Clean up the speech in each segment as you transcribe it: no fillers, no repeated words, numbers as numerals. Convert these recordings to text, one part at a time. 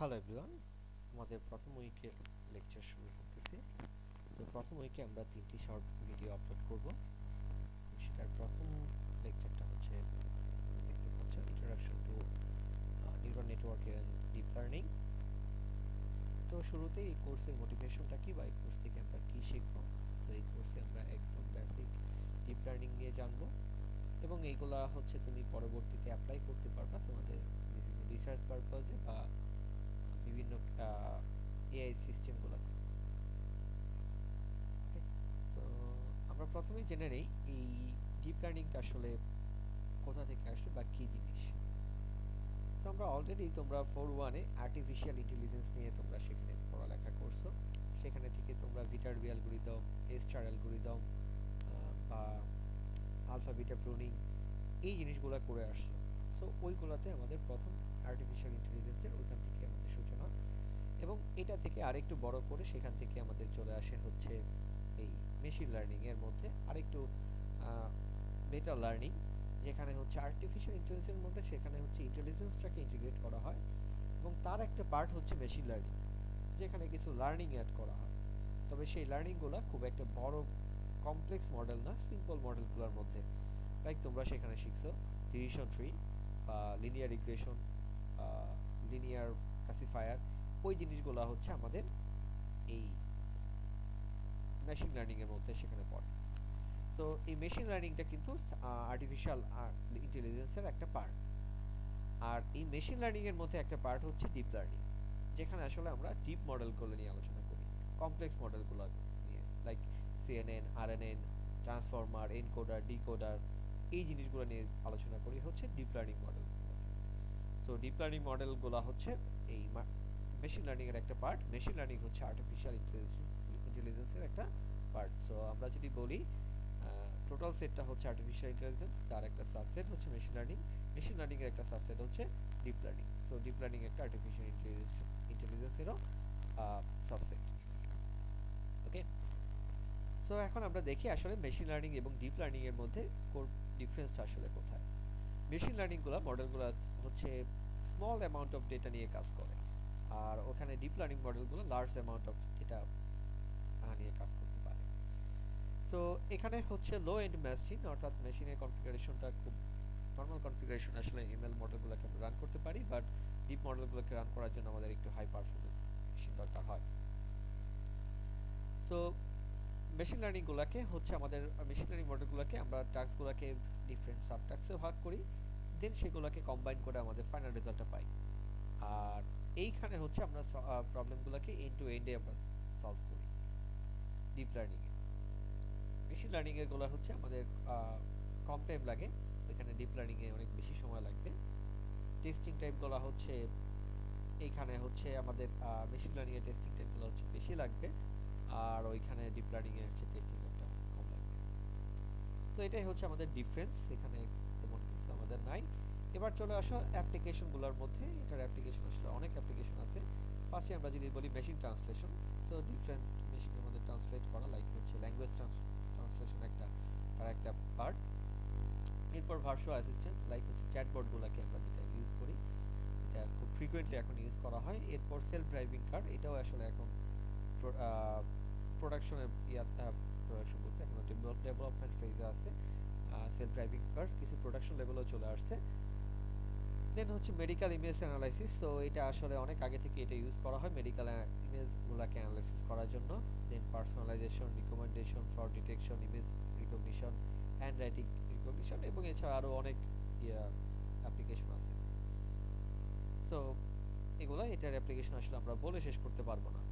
Hello everyone, আমাদের প্রথম উইকের lecture শুরু করতেছি। তো প্রথম উইকে আমরা 3টি শর্ট ভিডিও আপলোড করব। সেটার প্রথম লেকচারটা হচ্ছে দেখতে পাচ্ছ, introduction to neural network and deep learning. তো শুরুতেই এই কোর্সের মোটিভেশনটা কি, বা এই কোর্স থেকে আমরা কি শিখব। তো এই কোর্সে আমরা একদম বেসিক ডিপ লার্নিং নিয়ে জানবো, এবং এইগুলা হচ্ছে তুমি পরবর্তীতে অ্যাপ্লাই করতে পারবা তোমাদের বিভিন্ন রিসার্চ পারপাজে বা বিভিন্ন এআই সিস্টেমগুলোতে। ওকে, সো আমরা প্রথমেই জেনে নেই এই ডিপ লার্নিংটা আসলে কোথা থেকে আসে বা কী জিনিস। তো আমরা অলরেডি তোমরা 4.1-এ আর্টিফিশিয়াল ইন্টেলিজেন্স নিয়ে তোমরা সেখানে পড়ালেখা করছো। সেখানে থেকে তোমরা ভিটারবি অ্যালগরিদম, স্টার অ্যালগরিদম বা আলফা বিটা প্রুনিং এই জিনিসগুলো করে আসছো। সো ওইগুলোতে আমাদের প্রথম আর্টিফিশিয়াল ইন্টেলিজেন্সের ওইখান থেকে আমাদের সূচনা, এবং এটা থেকে আরেকটু বড় করে সেখান থেকে আমাদের চলে আসে হচ্ছে এই মেশিন লার্নিং এর মধ্যে আরেকটু বেটার লার্নিং, যেখানে হচ্ছে আর্টিফিশিয়াল ইন্টেলিজেন্সের মধ্যে সেখানে হচ্ছে ইন্টেলিজেন্সটাকে ইন্টিগ্রেট করা হয়, এবং তার একটা পার্ট হচ্ছে মেশিন লার্নিং, যেখানে কিছু লার্নিং অ্যাড করা হয়। তবে সেই লার্নিংগুলো খুব একটা বড় কমপ্লেক্স মডেল না, সিম্পল মডেলগুলোর মধ্যে। লাইক তোমরা সেখানে শিখছো ডিসিশন ট্রি বা লিনিয়ার রিগ্রেশন, লিনিয়ার ক্লাসিফায়ার, ওই জিনিসগুলো হচ্ছে আমাদের এই মেশিন লার্নিং এর মধ্যে সেখানে পড়ে। সো এই মেশিন লার্নিংটা কিন্তু আর্টিফিশিয়াল ইন্টেলিজেন্সের একটা পার্ট। আর এই মেশিন লার্নিং এর মধ্যে একটা পার্ট হচ্ছে ডিপ লার্নিং, যেখানে আসলে আমরা ডিপ মডেলগুলো নিয়ে আলোচনা করি, কমপ্লেক্স মডেলগুলো নিয়ে, like CNN, RNN, transformer, encoder, decoder, এই জিনিসগুলো নিয়ে আলোচনা করি হচ্ছে deep learning model. So deep learning মডেলগুলো হচ্ছে এই মেশিন লার্নিং এর একটা পার্ট। মেশিন লার্নিং হচ্ছে আর্টিফিশিয়াল ইন্টেলিজেন্সের একটা পার্ট। সো আমরা যদি বলি টোটাল সেটটা হচ্ছে আর্টিফিশিয়াল ইন্টেলিজেন্স, তার একটা সাবসেট হচ্ছে মেশিন লার্নিং, মেশিন লার্নিং এর একটা সাবসেট হচ্ছে deep learning. So deep learning একটা আর্টিফিশিয়াল ইন্টেলিজেন্সেরও সাবসেট। ওকে, সো এখন আমরা দেখি আসলে মেশিন লার্নিং এবং ডিপ লার্নিং এর মধ্যে ডিফারেন্সটা আসলে কোথায়। মেশিন লার্নিংগুলো মডেলগুলো হচ্ছে স্মল অ্যামাউন্ট অফ ডেটা নিয়ে কাজ করে, আর ওখানে ডিপ লার্নিং মডেলগুলো লার্জ অ্যামাউন্ট অফ ডেটা নিয়ে কাজ করতে পারে। তো এখানে হচ্ছে লো এন্ড মেশিন, অর্থাৎ মেশিনের কনফিগারেশনটা খুব নর্মাল কনফিগারেশন, আসলে এমএল মডেলগুলোকে আমরা রান করতে পারি, বাট ডিপ মডেলগুলোকে রান করার জন্য আমাদের একটু হাই পারফরমেন্স মেশিন দরকার হয়। সো মেশিন লার্নিংগুলোকে হচ্ছে আমাদের মেশিন লার্নিং মডেলগুলোকে আমরা টাস্কগুলোকে ডিফারেন্ট সাব টাস্কে ভাগ করি, দেন সেগুলোকে কম্বাইন করে আমাদের ফাইনাল রেজাল্টটা পাই। আর এইখানে হচ্ছে আমরা প্রবলেমগুলোকে এন্ড টু এন্ডে আমরা সলভ করি ডিপ লার্নিং এ। মেশিন লার্নিং এর গুলো হচ্ছে আমাদের কম টাইম লাগে, এখানে ডিপ লার্নিং এ অনেক বেশি সময় লাগবে। টেস্টিং টাইম গুলো হচ্ছে এইখানে হচ্ছে আমাদের মেশিন লার্নিং এর টেস্টিং টাইম গুলো হচ্ছে বেশি লাগবে, আর ওইখানে ডিপ লার্নিং এর হচ্ছে টেস্টিং টাইমটা কম লাগবে। সো এটাই হচ্ছে আমাদের ডিফারেন্স, এখানে তেমন কিছু আমাদের নাই। এবার চলে আসো অ্যাপ্লিকেশন গুলোর মধ্যে। এটার অ্যাপ্লিকেশন আসলে অনেক অ্যাপ্লিকেশন আছে। ফার্স্টে আমরা যদি বলি মেশিন ট্রান্সলেশন, সো ডিফারেন্ট মেশিনের মধ্যে ট্রান্সলেট করা, লাইক হচ্ছে ল্যাঙ্গুয়েজ ট্রান্সলেশন একটা, তার একটা পার্ট। এরপর ভার্চুয়াল অ্যাসিস্ট্যান্ট, লাইক হচ্ছে চ্যাটবটগুলোকে আমরা যেটা ইউজ করি, এটা খুব ফ্রিকোয়েন্টলি এখন ইউজ করা হয়। এরপর সেলফ ড্রাইভিং কার, এটাও আসলে এখন প্রোডাকশনের প্রোডাকশন বলছে, এখন ডেভেলপমেন্ট ফেজে আছে। সেলফ ড্রাইভিং কার কিছু প্রোডাকশন লেভেলেও চলে আসছে। দেন হচ্ছে মেডিকেল ইমেজ অ্যানালাইসিস, সো এটা আসলে অনেক আগে থেকে এটা ইউজ করা হয় মেডিকেল ইমেজগুলোকে অ্যানালাইসিস করার জন্য। Then personalisation, recommendation, fraud detection, image recognition, handwriting recognition, এবং এছাড়া আরও অনেক অ্যাপ্লিকেশন আছে। সো এগুলো, এটার অ্যাপ্লিকেশন আসলে আমরা বলে শেষ করতে পারবো না।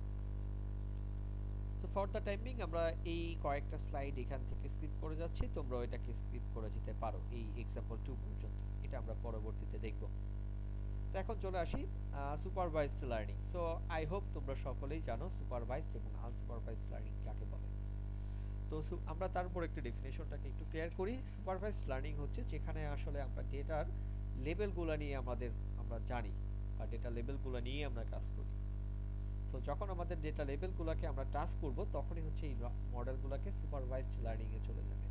সো ফর দ্য টাইমিং আমরা এই কয়েকটা স্লাইড এখান থেকে স্কিপ করে যাচ্ছি, তোমরা এটাকে স্কিপ করে যেতে পারো এই এক্সাম্পল 2 পর্যন্ত, এটা আমরা পরবর্তীতে দেখব। তো এখন চলে আসি supervised learning. So I hope তোমরা সকলেই জানো সুপারভাইজড এবং আনসুপারভাইজড লার্নিং কাকে বলে। তো আমরা তার উপর একটু ডেফিনেশনটাকে একটু ক্লিয়ার করি। সুপারভাইজড লার্নিং হচ্ছে যেখানে আসলে আমরা ডেটার লেভেলগুলো নিয়ে আমরা জানি, বা ডেটা লেভেলগুলো নিয়ে আমরা কাজ করি। সো যখন আমাদের ডেটা লেভেলগুলোকে আমরা টাচ করব, তখনই হচ্ছে এই মডেলগুলোকে সুপারভাইজড লার্নিং এ চলে যাবে।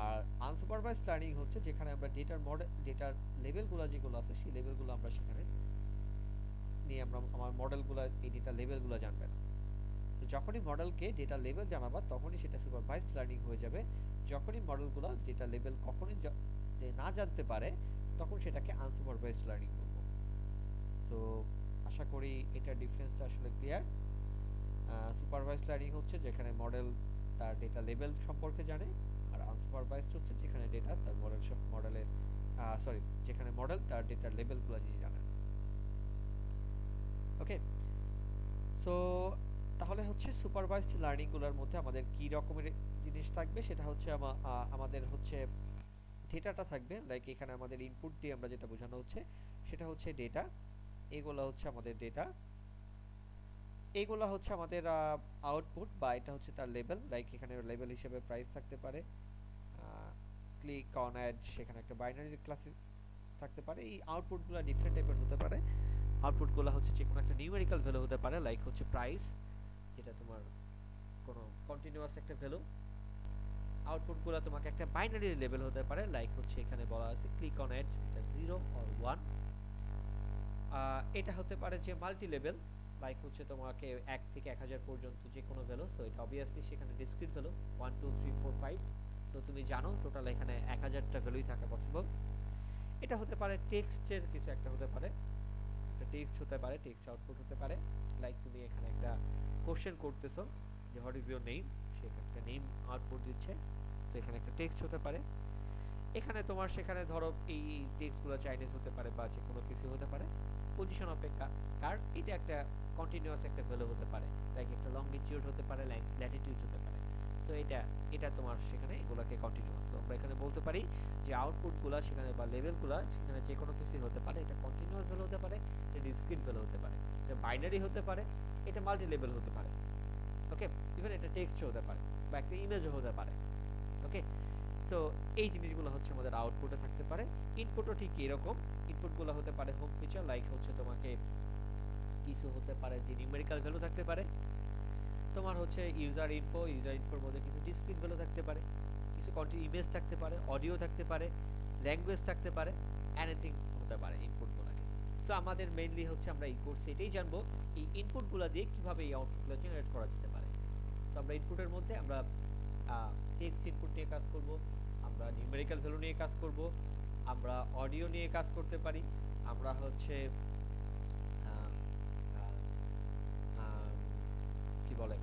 আর আনসুপারভাইজড লার্নিং হচ্ছে যেখানে আমরা ডেটার লেভেলগুলো যেগুলো আছে সেই লেভেলগুলো আমরা সেখানে নিয়ে আমার মডেলগুলো এই ডেটা লেভেলগুলো জানবে না। তো যখনই মডেলকে ডেটা লেভেল জানাবা তখনই সেটা সুপারভাইজড লার্নিং হয়ে যাবে। যখনই মডেলগুলো ডেটা লেভেল কখনই না জানতে পারে তখন সেটাকে আনসুপারভাইজড লার্নিং বলবো। সো আশা করি এটার ডিফারেন্সটা আসলে ক্লিয়ার। সুপারভাইজড লার্নিং হচ্ছে যেখানে মডেল তার ডেটা লেভেল সম্পর্কে জানে, আর আনসুপারভাইজড হচ্ছে যেখানে ডেটা তার মডেলের সরি যেখানে মডেল তার ডেটার লেভেলগুলো নিয়ে জানে না। ওকে, সো তাহলে হচ্ছে সুপারভাইজড লার্নিংগুলোর মধ্যে আমাদের কি রকমের জিনিস থাকবে সেটা হচ্ছে আমাদের হচ্ছে ডেটাটা থাকবে, লাইক এখানে আমাদের ইনপুট দিয়ে আমরা যেটা বোঝানো হচ্ছে সেটা হচ্ছে ডেটা। এগুলো হচ্ছে আমাদের ডেটা, এগুলো হচ্ছে আমাদের আউটপুট বা এটা হচ্ছে তার লেভেল, লাইক এখানে লেভেল হিসেবে প্রাইস থাকতে পারে, ক্লিক অন অ্যাড সেখানে একটা বাইনারি ক্লাস থাকতে পারে। এই আউটপুটগুলো ডিফারেন্ট টাইপের হতে পারে। আউটপুটগুলো হচ্ছে যে কোনো একটা নিউমেরিক্যাল ভ্যালু হতে পারে, লাইক হচ্ছে প্রাইস, যেটা তোমার কোনো কন্টিনিউয়াস একটা ভ্যালু। আউটপুটগুলো তোমাকে একটা বাইনারি লেভেল হতে পারে, লাইক হচ্ছে এখানে বলা আছে ক্লিক অন এড, এটা 0 অর 1। এটা হতে পারে যে মাল্টি লেভেল, লাইক হচ্ছে তোমাকে 1 থেকে 1000 পর্যন্ত যে কোনো ভ্যালু। সো এটা অবভিয়াসলি সেখানে ডিসক্রিট ভ্যালু 1 2 3 4 5। সো তুমি জানো টোটাল এখানে 1000টা ভ্যালুই থাকা পসিবল। এটা হতে পারে টেক্সটের কিছু একটা হতে পারে, একটা টেক্সট হতে পারে, টেক্সট আউটপুট হতে পারে, লাইক তুমি এখানে একটা কোশ্চেন করতেছো যে হোয়াট ইজ ইওর নেম, সে একটা নেম আউটপুট দিচ্ছে। তো এখানে একটা টেক্সট হতে পারে। এখানে তোমার সেখানে ধরো এই টেক্সটগুলো চাইনিজ হতে পারে বা যে কোনো কিছু হতে পারে। পজিশন অপেক্ষা কার এটা একটা কন্টিনিউয়াস একটা ভ্যালু হতে পারে, লাইক একটা লংগিটিউড হতে পারে, ল্যাটিটিউড হতে পারে। সো এটা এটা তোমার সেখানে এগুলোকে কন্টিনিউয়াস। তো আমরা এখানে বলতে পারি যে আউটপুটগুলো সেখানে বা লেভেলগুলো সেখানে যে কোনো কিছু হতে পারে, এটা কন্টিনিউয়াস ভ্যালু হতে পারে, এটা ডিসক্রিট ভ্যালু হতে পারে, এটা বাইনারি হতে পারে, এটা মাল্টি লেভেল হতে পারে। ওকে, ইভেন এটা টেক্সট হতে পারে বা একটা ইমেজও হতে পারে। ওকে, সো এই জিনিসগুলো হচ্ছে আমাদের আউটপুটে থাকতে পারে। ইনপুটও ঠিক এরকম, ইনপুটগুলো হতে পারে হোম ফিচার, লাইক হচ্ছে তোমাকে কিছু হতে পারে যে নিউমেরিক্যাল ভ্যালু থাকতে পারে, তোমার হচ্ছে ইউজার ইনফো, ইউজার ইনফোর মধ্যে কিছু ডিসক্রিট ভ্যালু থাকতে পারে, কিছু ইমেজ থাকতে পারে, অডিও থাকতে পারে, ল্যাঙ্গুয়েজ থাকতে পারে, এনিথিং হতে পারে ইনপুটগুলোকে। সো আমাদের মেইনলি হচ্ছে আমরা এই কোর্সে এটাই জানবো এই ইনপুটগুলো দিয়ে কিভাবে এই আউটপুটগুলো জেনারেট করা যেতে পারে। তো আমরা ইনপুটের মধ্যে আমরা টেক্সট ইনপুট নিয়ে কাজ করব, আমরা নিউমেরিক্যাল ভ্যালু নিয়ে কাজ করব, আমরা অডিও নিয়ে কাজ করতে পারি, আমরা হচ্ছে আহ, আহ, আহ, কি বলে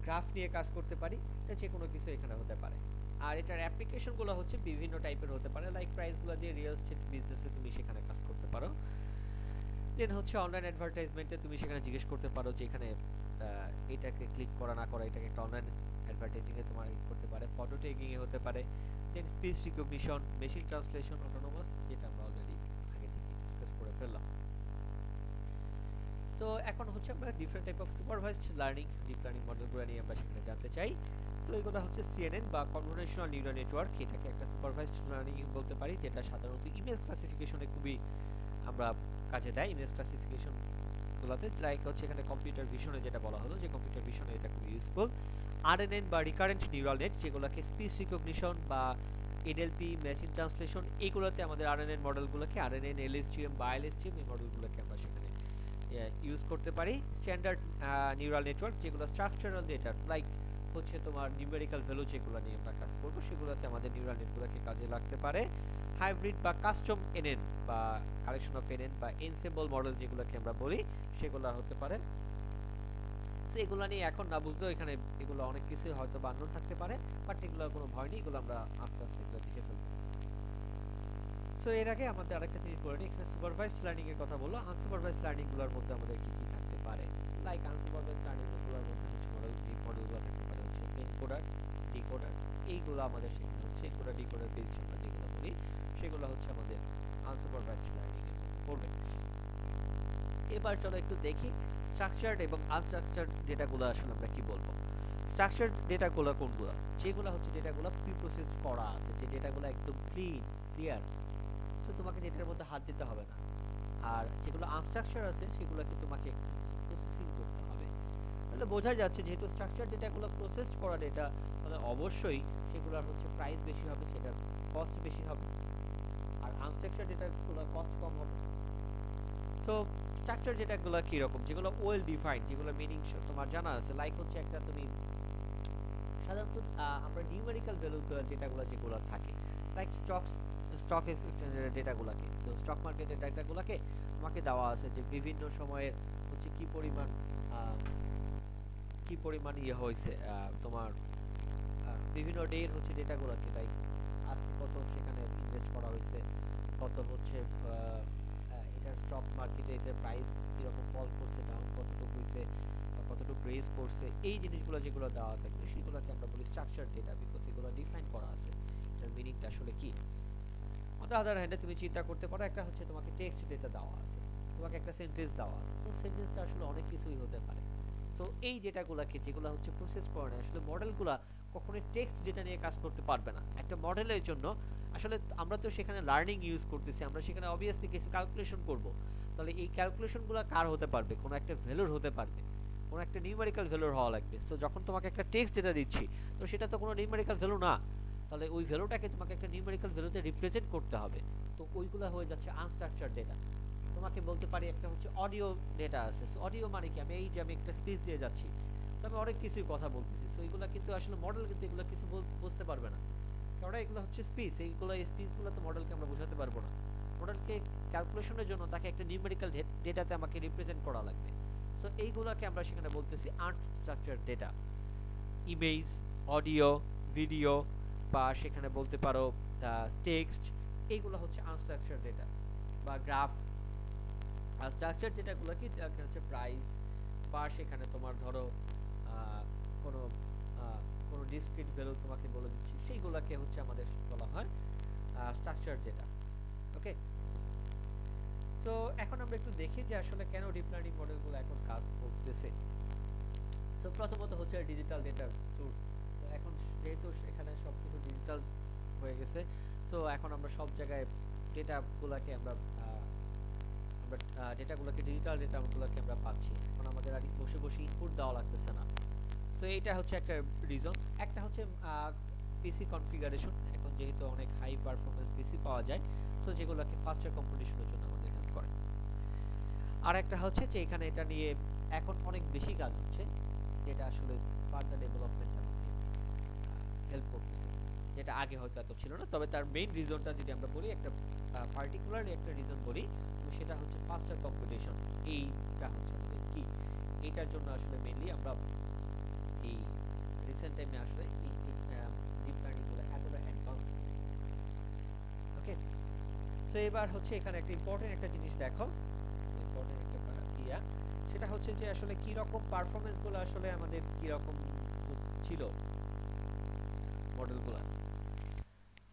গ্রাফ নিয়ে কাজ করতে পারি। এটা যে কোনো কিছু এখানে হতে পারে। আর এটার অ্যাপ্লিকেশনগুলো হচ্ছে বিভিন্ন টাইপের হতে পারে, লাইক প্রাইসগুলো দিয়ে রিয়েল এস্টেট বিজনেসে তুমি সেখানে কাজ করতে পারো। দেন হচ্ছে অনলাইন অ্যাডভার্টাইজমেন্টে তুমি সেখানে জিজ্ঞেস করতে পারো যে এখানে এটাকে ক্লিক করা না করা, এটাকে একটা অনলাইন অ্যাডভার্টাইজিংয়ে তোমার করতে পারে, ফটো টেকিংয়ে হতে পারে। Then speech recognition, machine translation, autonomous, যেটা আমরা অলরেডি আগে থেকে ডিসকাস করে ফেললাম। তো এখন হচ্ছে আমরা different type of supervised learning, deep learning মডেলগুলো নিয়ে আমরা সেখানে জানতে চাই। তো এগুলো হচ্ছে সিএনএন বা কনভলিউশনাল নিউরাল নেটওয়ার্ক, এটাকে একটা সুপারভাইজড লার্নিং বলতে পারি, যেটা সাধারণত ইমেজ ক্লাসিফিকেশনে খুবই আমরা কাজে দেয়। ইমেজ ক্লাসিফিকেশন গুলোতে লাইক হচ্ছে এখানে কম্পিউটার ভিশনে যেটা বলা হলো যে কম্পিউটার ভিশনে এটা খুব ইউজফুল। আরএনএন বা রিকারেন্ট নিউরাল নেট, যেগুলোকে স্পিচ রিকগনিশন বা এনএলপি, মেশিন ট্রান্সলেশন, এইগুলোতে আমাদের আরএনএন মডেলগুলোকে, আরএনএন, এলএসটিএম বা এলএসটিএম, এই মডেলগুলোকে আমরা সেখানে ইউজ করতে পারি। স্ট্যান্ডার্ড নিউরাল নেটওয়ার্ক, যেগুলো স্ট্রাকচারাল ডেটা, লাইক হচ্ছে তোমার নিউমেরিক্যাল ভ্যালু যেগুলো নিয়ে আমরা কাজ করবো, সেগুলোতে আমাদের নিউরাল নেটগুলোকে কাজে লাগতে পারে। হাইব্রিড বা কাস্টম এনএন বা কালেকশন অফ এনএন বা এনসেম্বল মডেল যেগুলোকে আমরা বলি, সেগুলো হতে পারে। তো এগুলো নিয়ে এখন না বুঝলেও এখানে এগুলো অনেক কিছুই হয়তো বা আননোন থাকতে পারে, বাট এগুলোর কোনো ভয় নেই, এগুলো আমরা আস্তে আস্তে এগুলো দেখে ফেলবো। সো এর আগে আমাদের আরেকটা জিনিস বলে নিই, এখানে সুপারভাইজড লার্নিং এর কথা বললো। আনসুপারভাইজড লার্নিং গুলোর মধ্যে আমাদের কি কি থাকতে পারে, লাইক আনসুপারভাইজড লার্নিং গুলোর মধ্যে হচ্ছে মডেল মডেলগুলো থাকতে পারে হচ্ছে এনকোডার, ডিকোডার, এইগুলো আমাদের সেখানে হচ্ছে এনকোডার ডিকোডার বেস আমরা যেগুলো বলি সেগুলো হচ্ছে আমাদের আনসুপারভাইজড লার্নিং এর মধ্যে পড়বে। এবার চলো একটু দেখি স্ট্রাকচারড এবং আনস্ট্রাকচারড ডেটাগুলো আসলে আমরা কি বলবো। স্ট্রাকচারড ডেটাগুলো কোনগুলো, যেগুলো হচ্ছে ডেটাগুলো প্রি প্রসেস করা আছে, যে ডেটাগুলো একদম ক্লিন ক্লিয়ার, তো তোমাকে ডেটার মধ্যে হাত দিতে হবে না। আর যেগুলো আনস্ট্রাকচার আছে সেগুলোকে তোমাকে প্রসেসিং করতে হবে। তাহলে বোঝা যাচ্ছে যেহেতু স্ট্রাকচার ডেটাগুলো প্রসেস করা ডেটা, তাহলে অবশ্যই সেগুলোর হচ্ছে প্রাইস বেশি হবে, সেটার কস্ট বেশি হবে। আর আনস্ট্রাকচার ডেটাগুলোর কস্ট কম হবে। সো স্ট্রাকচার যেটাগুলো কি রকম, যেগুলো ওয়েল ডিফাইন্ড, যেগুলো মিনিং তোমার জানা আছে, লাইক হচ্ছে একটা তুমি সাধারণত আমরা নিউমেরিক্যাল ভ্যালু যেগুলো থাকে, লাইক স্টক ডেটাগুলোকে, তো স্টক মার্কেটের ডেটাগুলোকে তোমাকে দেওয়া আছে যে বিভিন্ন সময়ের হচ্ছে কি পরিমাণ ইয়ে হয়েছে, তোমার বিভিন্ন ডের হচ্ছে ডেটাগুলোকে, লাইক আজকে কত সেখানে ইনভেস্ট করা হয়েছে, কত হচ্ছে এটার স্টক মার্কেটে এটার প্রাইস কিরকম ফল করছে, ডাউন কতটুকু হয়েছে, কতটুকু রেজ করছে, এই জিনিসগুলো যেগুলো দেওয়া থাকবে সেগুলোকে আমরা বলি স্ট্রাকচার ডেটা, বিকজ এগুলো ডিফাইন করা আছে এটার মিনিংটা আসলে কি। অন দ্য আদার হ্যান্ডে তুমি চিন্তা করতে পারো একটা হচ্ছে তোমাকে টেক্সট ডেটা দেওয়া আছে, তোমাকে একটা সেন্টেন্স দেওয়া আছে, তো সেন্টেন্সটা আসলে অনেক কিছুই হতে পারে। তো এই ডেটাগুলোকে যেগুলো হচ্ছে প্রসেস করে না, আসলে মডেলগুলা কখনোই টেক্সট ডেটা নিয়ে কাজ করতে পারবে না। একটা মডেলের জন্য আসলে আমরা তো সেখানে লার্নিং ইউজ করতেছি, আমরা সেখানে অবভিয়াসলি কিছু ক্যালকুলেশন করব, তাহলে এই ক্যালকুলেশনগুলো কার হতে পারবে, কোনো একটা ভ্যালুর হতে পারবে, কোনো একটা নিউমেরিক্যাল ভ্যালুর হওয়া লাগবে। সো যখন তোমাকে একটা টেক্সট ডেটা দিচ্ছি, তো সেটা তো কোনো নিউমেরিক্যাল ভ্যালু না, তাহলে ওই ভ্যালুটাকে তোমাকে একটা নিউমেরিক্যাল ভ্যালুতে রিপ্রেজেন্ট করতে হবে। তো ওইগুলা হয়ে যাচ্ছে আনস্ট্রাকচারড ডেটা। তোমাকে বলতে পারি একটা হচ্ছে অডিও ডেটা আছে, সো অডিও মানে কি, আমি একটা স্পিচ দিয়ে যাচ্ছি, তো আমি অনেক কিছুই কথা বলতেছি, সো এগুলা কিন্তু আসলে মডেল কিন্তু এগুলো কিছু বুঝতে পারবে না, কারণ এগুলো হচ্ছে স্পিচ, এই স্পিচগুলো তো মডেলকে আমরা বোঝাতে পারবো না। মডেলকে ক্যালকুলেশনের জন্য তাকে একটা নিউমেরিক্যাল ডেটাতে আমাকে রিপ্রেজেন্ট করা লাগবে। সো এইগুলোকে আমরা সেখানে বলতেছি আনস্ট্রাকচারড ডেটা। ইমেজ, অডিও, ভিডিও, বা সেখানে বলতে পারো টেক্সট, এইগুলো হচ্ছে আনস্ট্রাকচারড ডেটা। বা গ্রাফ। আর স্ট্রাকচার যেটাগুলো কি হচ্ছে প্রাইস, বা সেখানে তোমার ধরো আহ, কোনো আহ, কোনো ডিসক্রিট ভ্যালু তোমাকে বলে দিচ্ছি, সেইগুলোকে হচ্ছে আমাদের বলা হয় স্ট্রাকচার ডেটা। ওকে, তো এখন আমরা একটু দেখি যে আসলে কেন ডিপ লার্নিং মডেলগুলো এখন কাজ করতেছে। তো প্রথমত হচ্ছে ডিজিটাল ডেটা সোর্স। তো এখন যেহেতু এখানে সবকিছু ডিজিটাল হয়ে গেছে, তো এখন আমরা সব জায়গায় ডেটাগুলোকে আমরা ডেটাগুলোকে ডিজিটাল ডেটাগুলোকে আমরা পাচ্ছি, এখন আমাদের আর বসে বসে ইনপুট দেওয়া লাগতেছে না। তো এইটা হচ্ছে একটা রিজন। একটা হচ্ছে পিসি কনফিগারেশন, এখন যেহেতু অনেক হাই পারফরমেন্স পিসি পাওয়া যায়, তো যেগুলোকে ফাস্টার কম্পিটিশনের জন্য আমাদের হেল্প করে। আর একটা হচ্ছে যে এখানে এটা নিয়ে এখন অনেক বেশি কাজ হচ্ছে, যেটা আসলে ফার্দার ডেভেলপমেন্ট আমাকে হেল্প করতেছে, যেটা আগে হয়তো এত ছিল না। তবে তার মেইন রিজনটা যদি আমরা বলি, একটা পার্টিকুলারলি একটা রিজন বলি, তো সেটা হচ্ছে ফাস্টার কম্পিটিশন। এইটা হচ্ছে আমাদের কি, এইটার জন্য আসলে মেইনলি আমরা এই রিসেন্ট টাইমে আসলে এই ডিপ লার্নিং গুলো এতটা অ্যাডভান্স। ওকে, সো এবার হচ্ছে এখানে একটা ইম্পর্টেন্ট একটা জিনিস দেখো, ইম্পর্টেন্ট একটা ইয়া, সেটা হচ্ছে যে আসলে কি রকম পারফরম্যান্স গুলো আসলে আমাদের কি রকম ছিল মডেলগুলো।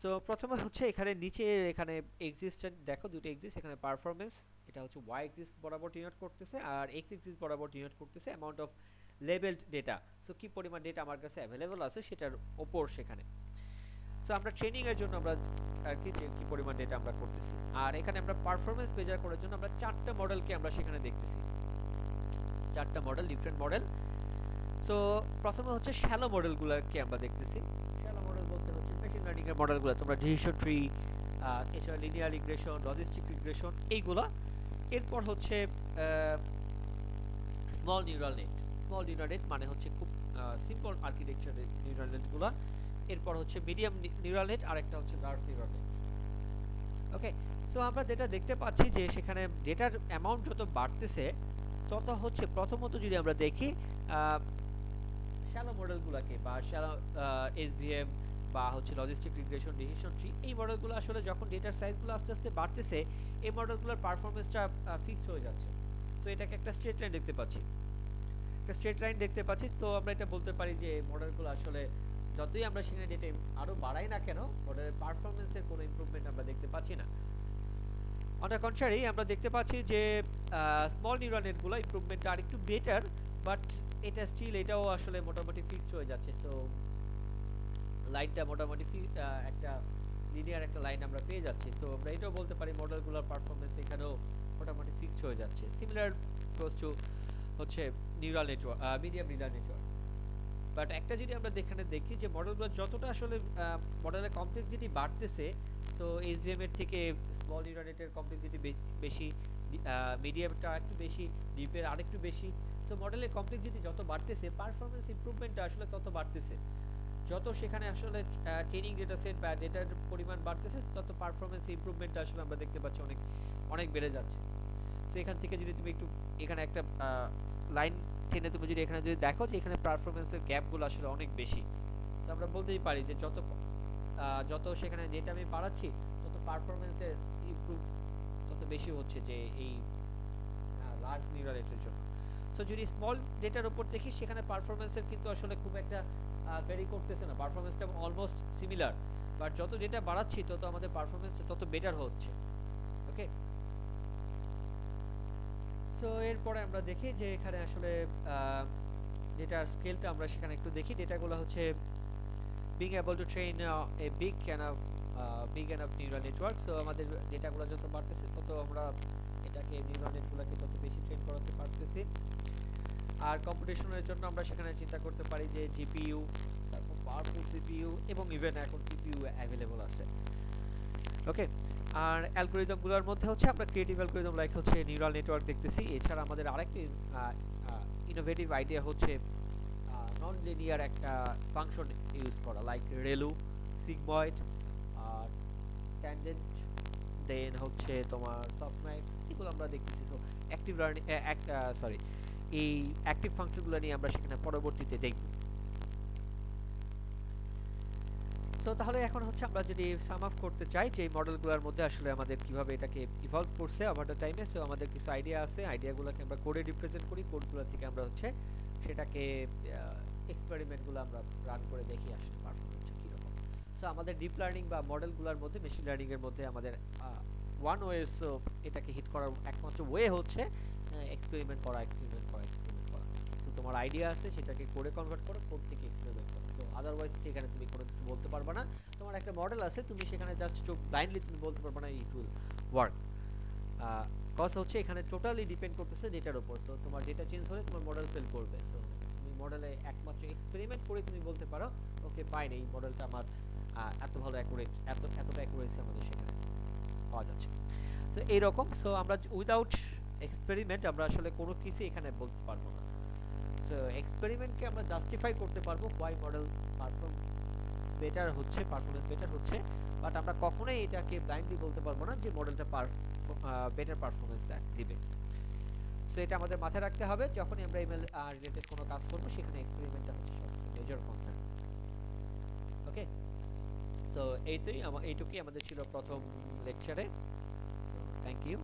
তো প্রথমে হচ্ছে এখানে নিচে এখানে এক্সিস্টেন্ট দেখো, দুটো এক্সিস্ট এখানে পারফরম্যান্স, এটা হচ্ছে ওয়াই এক্সিস বরাবর ডিনোট করতেছে, আর এক্স এক্সিস বরাবর ডিনোট করতেছে amount of levelled data. So কি পরিমাণ ডেটা আমার কাছে অ্যাভেলেবল আছে সেটার উপর সেখানে। সো আমরা ট্রেনিং এর জন্য আমরা আর কি যে কি পরিমাণ ডেটা আমরা করতেছি, আর এখানে আমরা পারফরম্যান্স মেজার করার জন্য আমরা চারটা মডেলকে আমরা সেখানে দেখতেছি, চারটা মডেল, ডিফারেন্ট মডেল। সো প্রথমে হচ্ছে শ্যালো মডেলগুলোকে আমরা দেখতেছি। শ্যালো মডেল বলতে হচ্ছে মেশিন লার্নিং এর মডেলগুলো, তোমরা ডিসিশন ট্রি, এছাড়া লিনিয়ার রিগ্রেশন, লজিস্টিক রিগ্রেশন, এইগুলা। এরপর হচ্ছে small neural net. Small neural net মানে হচ্ছে খুব সিম্পল আর্কিটেকচারের নিউরাল নেটগুলো। এরপর হচ্ছে মিডিয়াম নিউরাল নেট, আর একটা হচ্ছে লার্জ নিউরাল নেট। ওকে, সো আমরা যেটা দেখতে পাচ্ছি যে সেখানে ডেটার অ্যামাউন্ট যত বাড়তেছে, তত হচ্ছে প্রথমত যদি আমরা দেখি শ্যালো মডেলগুলোকে, বা শ্যালো এসভিএম, বা হচ্ছে লজিস্টিক রিগ্রেশন, ডিসিশন ট্রি, এই মডেলগুলো আসলে যখন ডেটার সাইজগুলো আস্তে আস্তে বাড়তেছে, এই মডেলগুলোর পারফরম্যান্সটা ফিক্সড হয়ে যাচ্ছে। সো এটাকে একটা স্ট্রেট লাইন দেখতে পাচ্ছি, একটা স্ট্রেট লাইন দেখতে পাচ্ছি। তো আমরা এটা বলতে পারি যে মডেলগুলো আসলে যতই আমরা সেখানে ডেটা আরো বাড়াই না কেন, মডেলের পারফরম্যান্সের কোনো ইমপ্রুভমেন্ট আমরা দেখতে পাচ্ছি না। অন দ্য কন্ট্রারি আমরা দেখতে পাচ্ছি যে স্মল নিউরাল নেটগুলো ইমপ্রুভমেন্টটা আরেকটু বেটার, বাট এটা স্টিল এটাও আসলে মোটামুটি ফিক্সড হয়ে যাচ্ছে। তো লাইনটা মোটামুটি একটা লিনিয়ার একটা লাইন আমরা পেয়ে যাচ্ছি। তো আমরা এটাও বলতে পারি মডেলগুলোর পারফরম্যান্স এখানেও মোটামুটি ফিক্সড হয়ে যাচ্ছে, সিমিলার ক্লোজ টু হচ্ছে neural network, medium neural network. But একটা যদি আমরা এখানে দেখি যে মডেলগুলো যতটা আসলে মডেলের কমপ্লেক্সিটি বাড়তেছে, সো এইচডিএম এর থেকে স্মল নিউরাল নেটের কমপ্লেক্সিটি বেশি, মিডিয়ামটা একটু বেশি, ডিপের আরেকটু বেশি। সো মডেলের কমপ্লেক্সিটি যত বাড়তেছে পারফরমেন্স ইমপ্রুভমেন্টটা আসলে তত বাড়তেছে। যত সেখানে আসলে ট্রেনিং ডেটা সেট বা ডেটার পরিমাণ বাড়তেছে তত পারফরমেন্স ইমপ্রুভমেন্টটা আসলে আমরা দেখতে পাচ্ছি অনেক অনেক বেড়ে যাচ্ছে। তো এখান থেকে যদি তুমি একটু এখানে একটা লাইন টেনে তুমি যদি এখানে যদি দেখো যে এখানে পারফরমেন্সের গ্যাপগুলো আসলে অনেক বেশি। তো আমরা বলতেই পারি যে যত সেখানে ডেটা আমি বাড়াচ্ছি তত পারফরমেন্সের ইমপ্রুভ তত বেশি হচ্ছে যে এই লার্জ নিউরাল নেটের জন্য। সো যদি স্মল ডেটার উপর দেখি সেখানে পারফরমেন্সের কিন্তু আসলে খুব একটা ভেরি করতেছে না, পারফরমেন্সটা অলমোস্ট সিমিলার। বাট যত ডেটা বাড়াচ্ছি তত আমাদের পারফরমেন্সটা তত বেটার হচ্ছে। ওকে, সো এরপরে আমরা দেখি যে এখানে আসলে ডেটার স্কেলটা আমরা সেখানে একটু দেখি। ডেটাগুলো হচ্ছে being able to train big enough neural network. So আমাদের ডেটাগুলো যত বাড়তেছে তত আমরা এটাকে নিউরাল নেটগুলোকে তত বেশি ট্রেন করাতে পারতেছি। আর কম্পিটিশনের জন্য আমরা সেখানে চিন্তা করতে পারি যে জিপিইউ, তারপর পাওয়ারফুল সিপিইউ এবং ইভেন এখন টিপিইউ অ্যাভেলেবল আছে। ওকে, আর অ্যালগরিদমগুলোর মধ্যে হচ্ছে আমরা ক্রিয়েটিভ অ্যালগরিদম লাইক হচ্ছে নিউরাল নেটওয়ার্ক দেখতেছি। এছাড়া আমাদের আরেকটি ইনোভেটিভ আইডিয়া হচ্ছে নন লিনিয়ার একটা ফাংশন ইউজ করা, লাইক রেলু, সিগময়েড, আর ট্যানজেন্ট, দেন হচ্ছে তোমার সফটম্যাক্স, এগুলো আমরা দেখতেছি। তো অ্যাক্টিভ লার্নিং সরি এই অ্যাক্টিভ ফাংশনগুলো নিয়ে আমরা সেখানে পরবর্তীতে দেখব। সো তাহলে এখন হচ্ছে আমরা যদি সাম আপ করতে চাই যে এই মডেলগুলোর মধ্যে আসলে আমাদের কিভাবে এটাকে ইভলভ করছে ওভার দ্য টাইমে। সো আমাদের কিছু আইডিয়া আছে, আইডিয়াগুলোকে আমরা কোডে রিপ্রেজেন্ট করি, কোডগুলো থেকে আমরা হচ্ছে সেটাকে এক্সপেরিমেন্টগুলো আমরা রান করে দেখি আসলে পারফরমেন্সটা কীরকম। সো আমাদের ডিপ লার্নিং বা মডেলগুলোর মধ্যে, মেশিন লার্নিং এর মধ্যে আমাদের ওয়ান ওয়ে, সো এটাকে হিট করার একমাত্র ওয়ে হচ্ছে এক্সপেরিমেন্ট করা, এক্সপেরিমেন্ট করা, এক্সপেরিমেন্ট করা। তো তোমার আইডিয়া আছে সেটাকে কোডে কনভার্ট করো, কোড থেকে এক্সপেরিমেন্ট করো। তো আদারওয়াইজ এখানে তুমি কোনো কিছু বলতে পারবে না। তোমার একটা মডেল আছে, তুমি সেখানে জাস্ট চোখ ব্লাইন্ডলি তুমি বলতে পারবে না ইট উইল ওয়ার্ক। কজ হচ্ছে এখানে টোটালি ডিপেন্ড করতেছে ডেটার উপর। তো তোমার ডেটা চেঞ্জ হলে তোমার মডেল ফেল করবে। সো তুমি মডেলে একমাত্র এক্সপেরিমেন্ট করে তুমি বলতে পারো ওকে ফাইন, এই মডেলটা আমার এত ভালো অ্যাকুরেট, এতটা অ্যাকুরেসি আমাদের সেখানে পাওয়া যাচ্ছে। তো এইরকম, সো আমরা উইদাউট এক্সপেরিমেন্ট আমরা আসলে কোনো কিছু এখানে বলতে পারবো না। সো এক্সপেরিমেন্টকে আমরা জাস্টিফাই করতে পারবো হোয়াই মডেল পারফর্ম বেটার হচ্ছে, পারফরমেন্স বেটার হচ্ছে, বাট আমরা কখনোই এটাকে ব্লাইন্ডলি বলতে পারবো না যে মডেলটা বেটার পারফরমেন্স দিবে। সো এটা আমাদের মাথায় রাখতে হবে যখনই আমরা এমএল রিলেটেড কোনো কাজ করবো, সেখানে এক্সপেরিমেন্টটা হচ্ছে সবচেয়ে মেজর কনসার্ন। ওকে, সো এইটুকুই আমাদের ছিল প্রথম লেকচারে। Thank you.